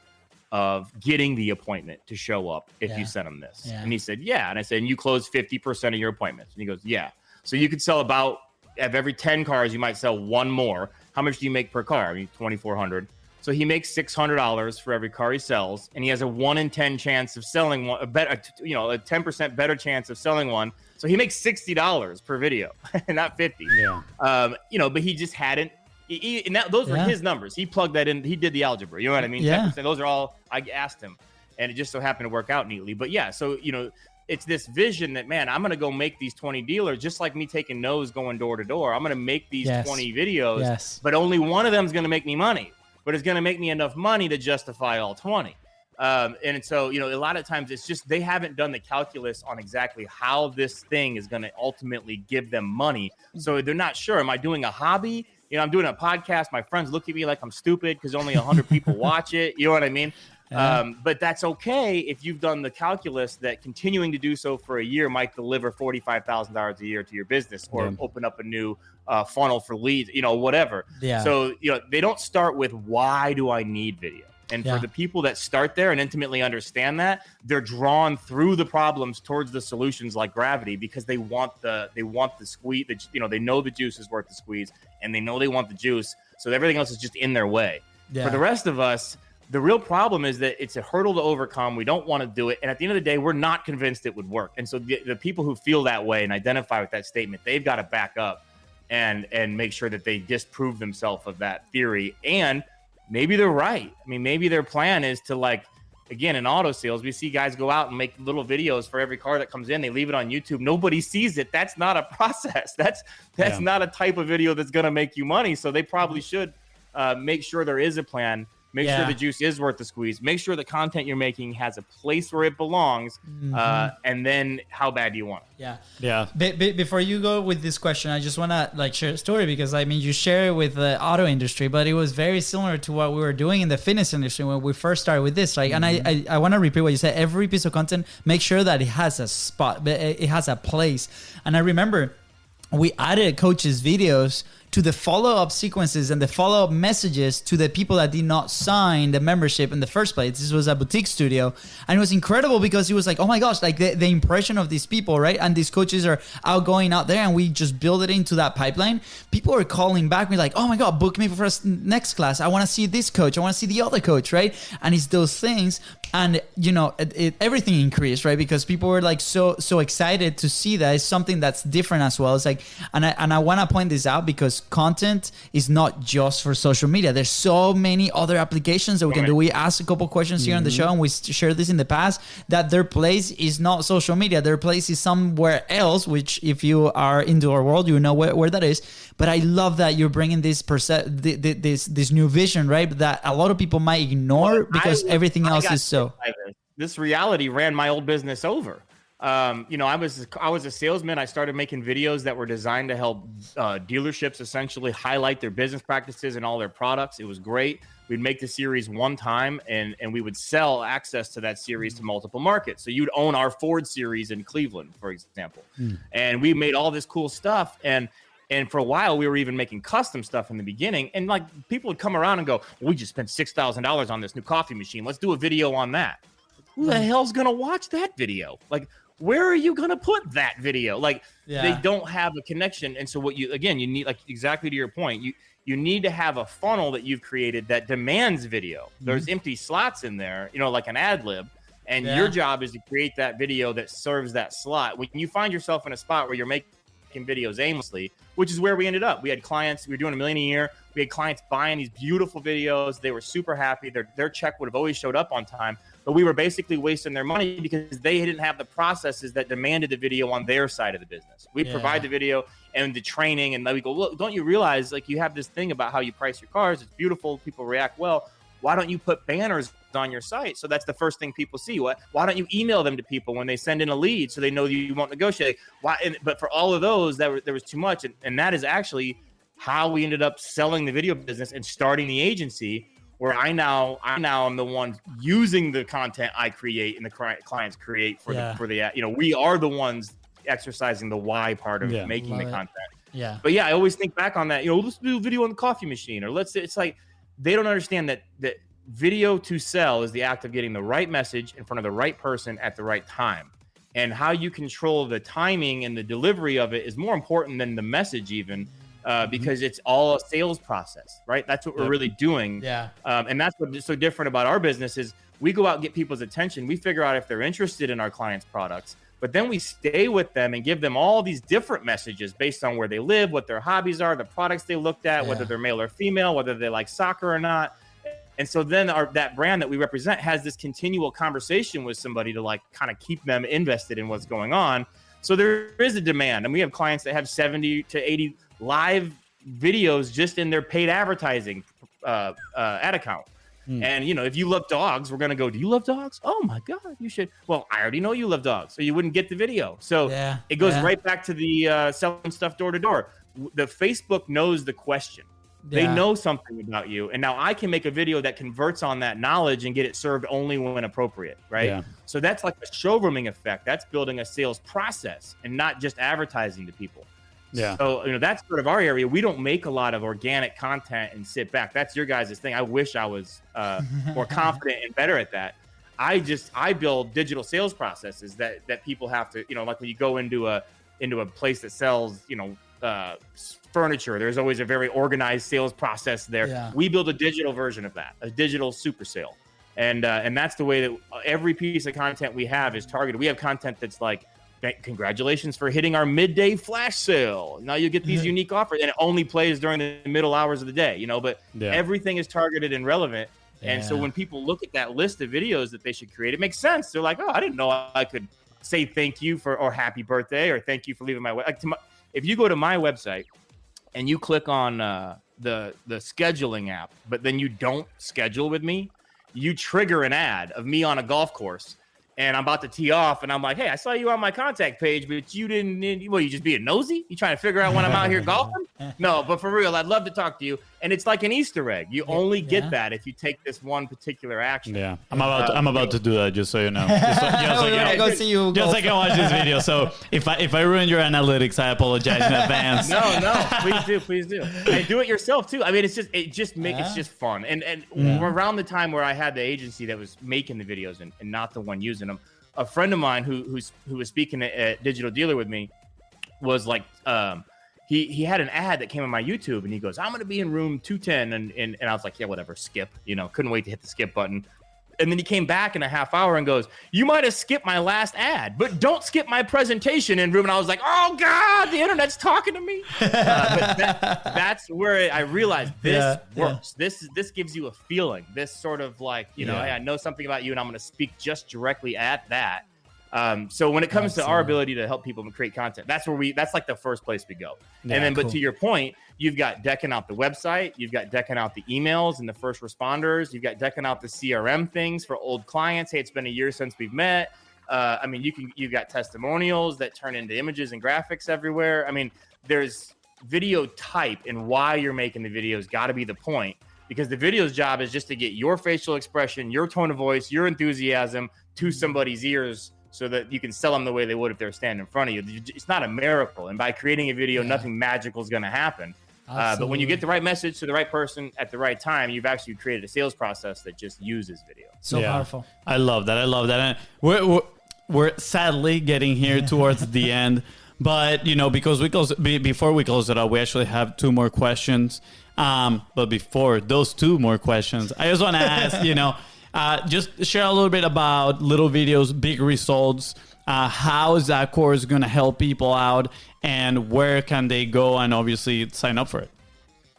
A: of getting the appointment to show up if you sent him this? And he said, yeah. And I said, and you close 50% of your appointments? And he goes, yeah. So you could sell of every 10 cars, you might sell 1 more. How much do you make per car? I mean, $2,400. So he makes $600 for every car he sells, and he has a 1 in 10 chance of selling one, a 10% better chance of selling one. So he makes $60 per video, not 50. But he just hadn't. Those were his numbers. He plugged that in. He did the algebra. You know what I mean? 10%, those are all I asked him, and it just so happened to work out neatly. But so it's this vision that, man, I'm going to go make these 20 dealers, just like me taking no's going door to door. I'm going to make these 20 videos, but only one of them is going to make me money. But it's going to make me enough money to justify all 20. And so, a lot of times it's just they haven't done the calculus on exactly how this thing is going to ultimately give them money. So they're not sure. Am I doing a hobby? I'm doing a podcast. My friends look at me like I'm stupid because only 100 people watch it. You know what I mean? But that's okay if you've done the calculus that continuing to do so for a year might deliver $45,000 a year to your business or open up a new funnel for leads, whatever. So, they don't start with why do I need video? And for the people that start there and intimately understand that, they're drawn through the problems towards the solutions like gravity because they want the squeeze. They know the juice is worth the squeeze, and they know they want the juice. So everything else is just in their way. For the rest of us, the real problem is that it's a hurdle to overcome. We don't want to do it, and at the end of the day, we're not convinced it would work. And so the people who feel that way and identify with that statement, they've got to back up and make sure that they disprove themselves of that theory. And maybe they're right. I mean, maybe their plan is to, like, again, in auto sales, we see guys go out and make little videos for every car that comes in. They leave it on YouTube. Nobody sees it. That's not a process. That's not a type of video that's going to make you money. So they probably should make sure there is a plan Make sure the juice is worth the squeeze. Make sure the content you're making has a place where it belongs. And then how bad do you want it?
C: Yeah. Before you go with this question, I just want to like share a story, because I mean, you share it with the auto industry, but it was very similar to what we were doing in the fitness industry when we first started with this. Like, and I want to repeat what you said. Every piece of content, make sure that it has a spot, it has a place. And I remember we added coaches' videos to the follow-up sequences and the follow-up messages to the people that did not sign the membership in the first place. This was a boutique studio, and it was incredible because it was like, oh my gosh, like the impression of these people, right? And these coaches are outgoing out there, and we just build it into that pipeline. People are calling back, me like, oh my God, book me for next class. I want to see this coach. I want to see the other coach, right? And it's those things. And, you know, everything increased, right? Because people were like so excited to see that. It's something that's different as well. It's like, and I want to point this out because content is not just for social media. There's so many other applications that we can do. We asked a couple questions here on the show, and we shared this in the past, that their place is not social media. Their place is somewhere else, which if you are into our world, you know where that is. But I love that you're bringing this this new vision, right? That a lot of people might ignore because everything else is so.
A: This reality ran my old business over. You know, I was a salesman. I started making videos that were designed to help dealerships essentially highlight their business practices and all their products. It was great. We'd make the series one time, and we would sell access to that series to multiple markets. So you'd own our Ford series in Cleveland, for example. And we made all this cool stuff. And for a while, we were even making custom stuff in the beginning. And like people would come around and go, we just spent $6,000 on this new coffee machine. Let's do a video on that. Who the hell's going to watch that video? Like, where are you going to put that video? Like, they don't have a connection. And so what you need, like exactly to your point, you need to have a funnel that you've created that demands video. There's empty slots in there, you know, like an ad lib. And your job is to create that video that serves that slot. When you find yourself in a spot where you're making videos aimlessly, which is where we ended up. We had clients, we were doing $1 million a year. We had clients buying these beautiful videos. They were super happy. Their check would have always showed up on time, but we were basically wasting their money because they didn't have the processes that demanded the video on their side of the business. We provide the video and the training, and then we go, look, don't you realize like you have this thing about how you price your cars? It's beautiful. People react well. Why don't you put banners on your site? So that's the first thing people see. Why don't you email them to people when they send in a lead so they know you won't negotiate? But for all of those, there was too much. And that is actually how we ended up selling the video business and starting the agency, where I now am the one using the content I create and the clients create for the you know, we are the ones exercising the why part of making the content.
C: Yeah.
A: But yeah, I always think back on that, you know, let's do a video on the coffee machine, or it's like, they don't understand that video to sell is the act of getting the right message in front of the right person at the right time. And how you control the timing and the delivery of it is more important than the message even, because it's all a sales process, right? That's what we're really doing. Yeah. And that's what's so different about our business is we go out and get people's attention. We figure out if they're interested in our clients' products, but then we stay with them and give them all these different messages based on where they live, what their hobbies are, the products they looked at, whether they're male or female, whether they like soccer or not. And so then that brand that we represent has this continual conversation with somebody to like kind of keep them invested in what's going on. So there is a demand. And we have clients that have 70 to 80 live videos just in their paid advertising ad account. And, you know, if you love dogs, we're going to go, do you love dogs? Oh, my God, you should. Well, I already know you love dogs, so you wouldn't get the video. So it goes right back to the selling stuff door to door. The Facebook knows the question. They know something about you. And now I can make a video that converts on that knowledge and get it served only when appropriate, right? Yeah. So that's like a showrooming effect. That's building a sales process and not just advertising to people. Yeah. So, you know, that's sort of our area. We don't make a lot of organic content and sit back. That's your guys' thing. I wish I was more confident and better at that. I build digital sales processes that people have to, you know, like when you go into a place that sells, you know, furniture, there's always a very organized sales process there. Yeah. We build a digital version of that, a digital super sale. And that's the way that every piece of content we have is targeted. We have content that's like, congratulations for hitting our midday flash sale. Now you get these unique offers, and it only plays during the middle hours of the day, you know, but everything is targeted and relevant. And so when people look at that list of videos that they should create, it makes sense. They're like, oh, I didn't know I could say thank you or happy birthday or thank you for leaving my if you go to my website and you click on the scheduling app, but then you don't schedule with me, you trigger an ad of me on a golf course. And I'm about to tee off, and I'm like, hey, I saw you on my contact page, but you didn't, well, you just being nosy? You trying to figure out when I'm out here golfing? No, but for real, I'd love to talk to you. And it's like an Easter egg. You only get that if you take this one particular action.
D: Yeah, I'm about to do that, just so you know. Just so I can watch this video. So if I ruin your analytics, I apologize in advance.
A: No, please do. And do it yourself too. I mean, it's just fun. And around the time where I had the agency that was making the videos and not the one using them, a friend of mine who was speaking at Digital Dealer with me was like, he had an ad that came on my YouTube, and he goes, I'm going to be in room 210. And I was like, yeah, whatever, skip, couldn't wait to hit the skip button. And then he came back in a half hour and goes, you might have skipped my last ad, but don't skip my presentation in room. And I was like, oh God, the internet's talking to me. But that's where I realized this works. Yeah. This gives you a feeling, this sort of like, hey, I know something about you and I'm going to speak just directly at that. So when it comes to our ability to help people create content, that's like the first place we go. Yeah, and then, but to your point, you've got decking out the website, you've got decking out the emails and the first responders, you've got decking out the CRM things for old clients. Hey, it's been a year since we've met. I mean, you've got testimonials that turn into images and graphics everywhere. I mean, there's video type and why you're making the videos got to be the point, because the video's job is just to get your facial expression, your tone of voice, your enthusiasm to somebody's ears, so that you can sell them the way they would if they're standing in front of you. It's not a miracle. And by creating a video, nothing magical is going to happen. But when you get the right message to the right person at the right time, you've actually created a sales process that just uses video.
C: So powerful.
D: I love that. And we're sadly getting here towards the end. But, because before we close it up, we actually have 2 more questions. But before those 2 more questions, I just want to ask, just share a little bit about little videos, big results. How is that course going to help people out, and where can they go and obviously sign up for it?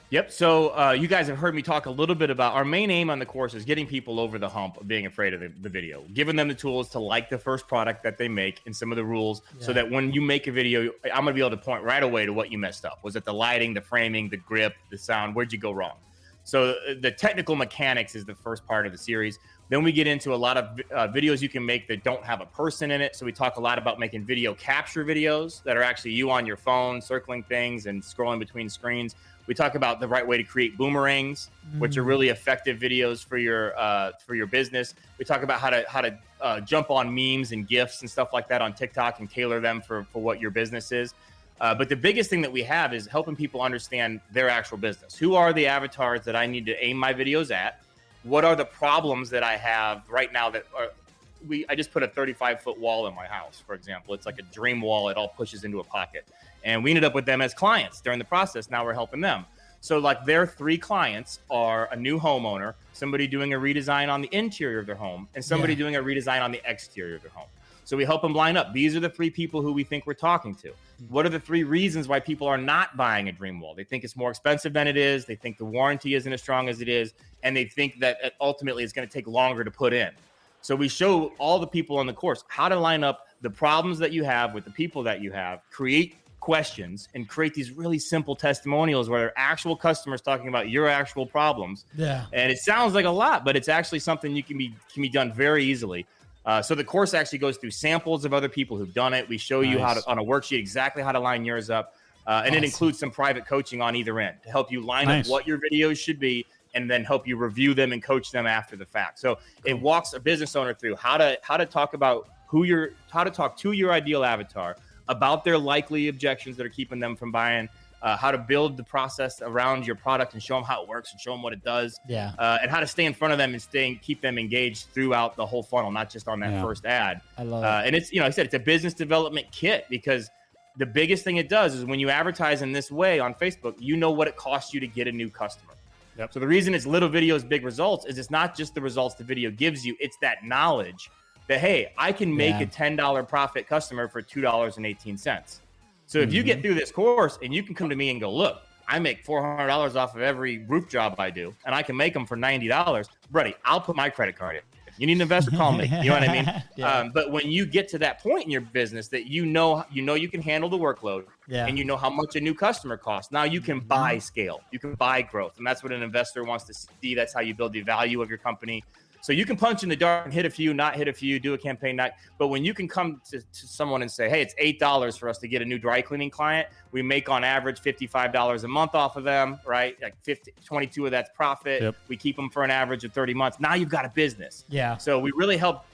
A: Yep. So you guys have heard me talk a little bit about our main aim on the course is getting people over the hump of being afraid of the video, giving them the tools to like the first product that they make and some of the rules so that when you make a video, I'm going to be able to point right away to what you messed up. Was it the lighting, the framing, the grip, the sound? Where'd you go wrong? So the technical mechanics is the first part of the series. Then we get into a lot of videos you can make that don't have a person in it. So we talk a lot about making video capture videos that are actually you on your phone, circling things and scrolling between screens. We talk about the right way to create boomerangs, which are really effective videos for your business. We talk about how to jump on memes and GIFs and stuff like that on TikTok and tailor them for what your business is. But the biggest thing that we have is helping people understand their actual business. Who are the avatars that I need to aim my videos at? What are the problems that I have right now that I just put a 35-foot wall in my house, for example. It's like a dream wall. It all pushes into a pocket. And we ended up with them as clients during the process. Now we're helping them. So like their 3 clients are a new homeowner, somebody doing a redesign on the interior of their home, and somebody doing a redesign on the exterior of their home. So we help them line up. These are the 3 people who we think we're talking to. What are the 3 reasons why people are not buying a dream wall? They think it's more expensive than it is. They think the warranty isn't as strong as it is. And they think that ultimately it's going to take longer to put in. So we show all the people on the course how to line up the problems that you have with the people that you have, create questions, and create these really simple testimonials where they're actual customers talking about your actual problems.
C: Yeah.
A: And it sounds like a lot, but it's actually something you can be done very easily. So the course actually goes through samples of other people who've done it. We show you how to, on a worksheet, exactly how to line yours up. And it includes some private coaching on either end to help you line up what your videos should be, and then help you review them and coach them after the fact. So it walks a business owner through how to talk about how to talk to your ideal avatar about their likely objections that are keeping them from buying, how to build the process around your product and show them how it works and show them what it does. And how to stay in front of them and keep them engaged throughout the whole funnel, not just on that first ad.
C: I love it.
A: And it's, like I said, it's a business development kit, because the biggest thing it does is when you advertise in this way on Facebook, you know what it costs you to get a new customer. So the reason it's little videos, big results is it's not just the results the video gives you. It's that knowledge that, hey, I can make a $10 profit customer for $2.18. So if you get through this course and you can come to me and go, look, I make $400 off of every roof job I do, and I can make them for $90, buddy, I'll put my credit card in. You need an investor, call me. You know what I mean?
C: Yeah.
A: But when you get to that point in your business that you know you can handle the workload, and you know how much a new customer costs, now you can buy scale. You can buy growth. And that's what an investor wants to see. That's how you build the value of your company. So you can punch in the dark and hit a few, not hit a few, do a campaign, not. But when you can come to someone and say, hey, it's $8 for us to get a new dry cleaning client. We make on average $55 a month off of them, right? Like 22 of that's profit.
D: Yep.
A: We keep them for an average of 30 months. Now you've got a business.
C: Yeah.
A: So we really help,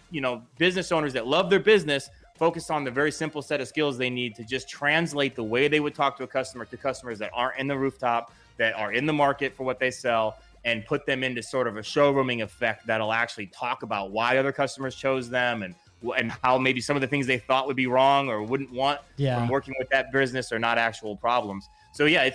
A: business owners that love their business focus on the very simple set of skills they need to just translate the way they would talk to a customer to customers that aren't in the rooftop, that are in the market for what they sell, and put them into sort of a showrooming effect that'll actually talk about why other customers chose them and how maybe some of the things they thought would be wrong or wouldn't want from working with that business are not actual problems. So yeah,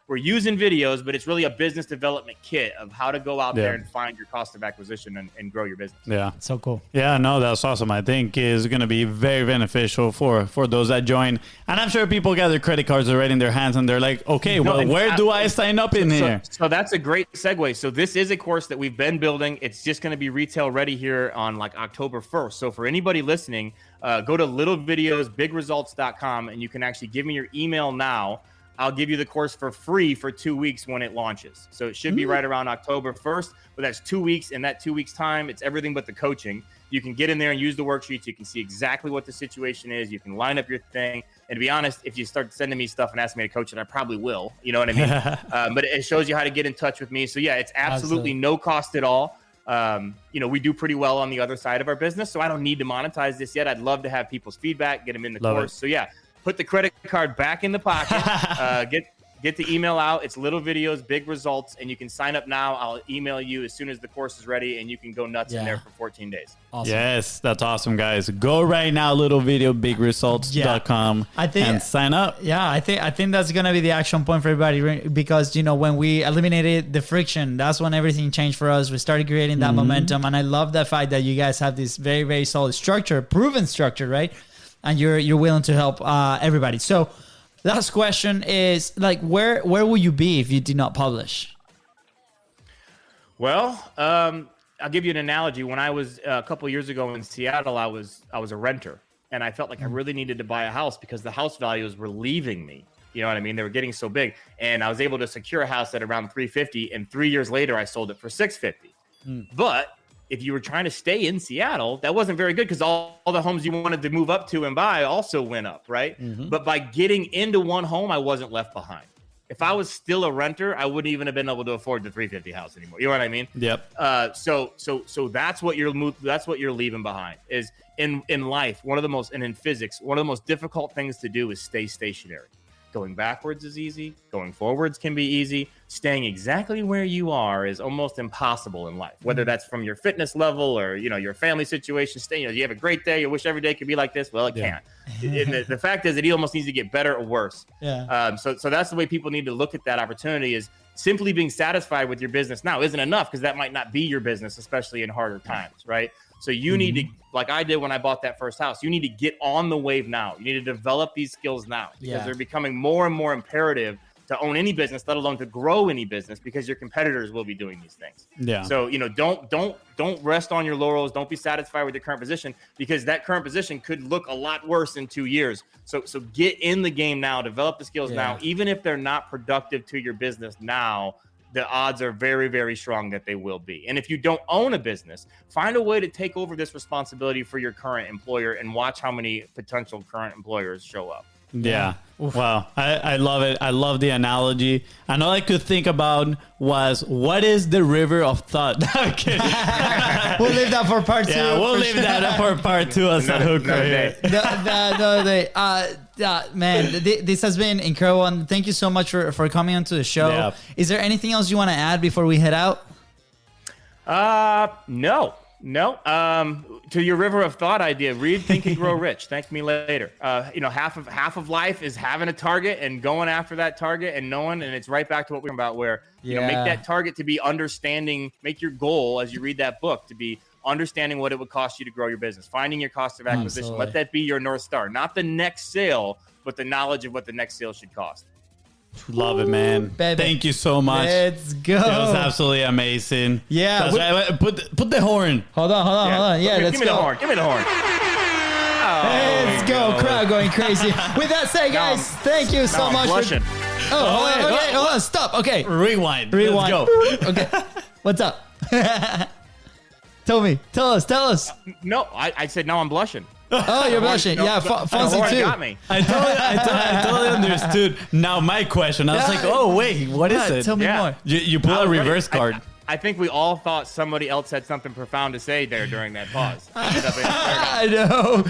A: we're using videos, but it's really a business development kit of how to go out there and find your cost of acquisition and grow your business.
D: Yeah.
C: So cool.
D: Yeah, no, that's awesome. I think is going to be very beneficial for those that join. And I'm sure people got their credit cards already in their hands and they're like, okay, where do I sign up in here?
A: So that's a great segue. So this is a course that we've been building. It's just going to be retail ready here on like October 1st. So for anybody listening, go to littlevideosbigresults.com and you can actually give me your email now. I'll give you the course for free for 2 weeks when it launches. So it should be right around October 1st, but that's 2 weeks. In that 2 weeks time, it's everything but the coaching. You can get in there and use the worksheets. You can see exactly what the situation is. You can line up your thing. And to be honest, if you start sending me stuff and asking me to coach it, I probably will. You know what I mean? But it shows you how to get in touch with me. So yeah, it's absolutely no cost at all. We do pretty well on the other side of our business, so I don't need to monetize this yet. I'd love to have people's feedback, get them in the course. So yeah, put the credit card back in the pocket, get the email out. It's Little Videos, Big Results, and you can sign up now. I'll email you as soon as the course is ready, and you can go nuts in there for 14 days.
D: Awesome. Yes, that's awesome, guys. Go right now, littlevideobigresults.com and sign up.
C: Yeah, I think that's gonna be the action point for everybody, because when we eliminated the friction, that's when everything changed for us. We started creating that momentum, and I love the fact that you guys have this very, very solid structure, proven structure, right? And you're willing to help everybody. So last question is, like, where will you be if you did not publish?
A: Well, I'll give you an analogy. When I was a couple of years ago in Seattle, I was a renter, and I felt like I really needed to buy a house because the house values were leaving me. You know what I mean? They were getting so big, and I was able to secure a house at around $350,000, and 3 years later, I sold it for $650,000. But if you were trying to stay in Seattle, that wasn't very good because all the homes you wanted to move up to and buy also went up, right? But by getting into one home, I wasn't left behind. If I was still a renter, I wouldn't even have been able to afford the $350,000 house anymore. You know what I mean?
D: Yep.
A: So that's what you're leaving behind is in life. And in physics, one of the most difficult things to do is stay stationary. Going backwards is easy. Going forwards can be easy. Staying exactly where you are is almost impossible in life, whether that's from your fitness level or, your family situation. You have a great day. You wish every day could be like this. Well, it can't. And the fact is that it almost needs to get better or worse.
C: Yeah.
A: So that's the way people need to look at that opportunity is simply being satisfied with your business now isn't enough because that might not be your business, especially in harder times, right? So you need to, like I did when I bought that first house, you need to get on the wave now. You need to develop these skills now because they're becoming more and more imperative to own any business, let alone to grow any business, because your competitors will be doing these things.
D: Yeah.
A: So, don't rest on your laurels. Don't be satisfied with your current position because that current position could look a lot worse in 2 years. So get in the game now, develop the skills now, even if they're not productive to your business now. The odds are very, very strong that they will be. And if you don't own a business, find a way to take over this responsibility for your current employer and watch how many potential current employers show up.
D: Yeah. Wow. I love it. I love the analogy. And all I could think about was, what is the river of thought? Okay.
C: We'll leave that for part 2.
D: Yeah, we'll leave that for part 2 as a hook right
C: here. Man, this has been incredible. And thank you so much for coming onto the show.
D: Yeah.
C: Is there anything else you want to add before we head out?
A: No. To your river of thought idea, read Think and Grow Rich. Thank me later. Half of life is having a target and going after that target and knowing, and it's right back to what we were about where, make that target to be understanding, make your goal as you read that book to be understanding what it would cost you to grow your business, finding your cost of acquisition.
C: Absolutely.
A: Let that be your North Star, not the next sale, but the knowledge of what the next sale should cost.
D: Love it, man.
C: Baby.
D: Thank you so much.
C: Let's go.
D: It was absolutely amazing.
C: Yeah.
D: That's right. Put the horn.
C: Hold on. Yeah, let's
A: Give me
C: go.
A: the horn. Give me the horn.
C: Let's go. Crowd going crazy. With that said, guys, thank you so much.
A: Blushing.
C: Hold on. Stop. Okay.
D: Rewind.
C: Rewind.
D: Let's go.
C: Okay. What's up? Tell us.
A: No, I said now I'm blushing.
C: Oh, you're blushing. Yeah, Fonzie too.
A: Got me.
D: I totally understood. Now my question. I was like, oh wait, what is it?
C: Tell me more.
D: You pull a reverse card.
A: I think we all thought somebody else had something profound to say there during that pause.
C: I know.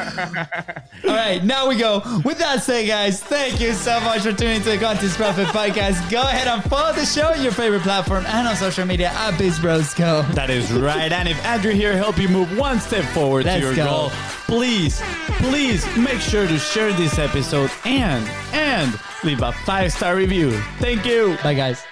C: All right, now we go. With that said, guys, thank you so much for tuning to the Contest Profit Podcast. Go ahead and follow the show on your favorite platform and on social media at BIZBROS Go.
D: That is right. And if Andrew here helped you move one step forward to your goal, please make sure to share this episode and leave a 5-star review. Thank you.
C: Bye, guys.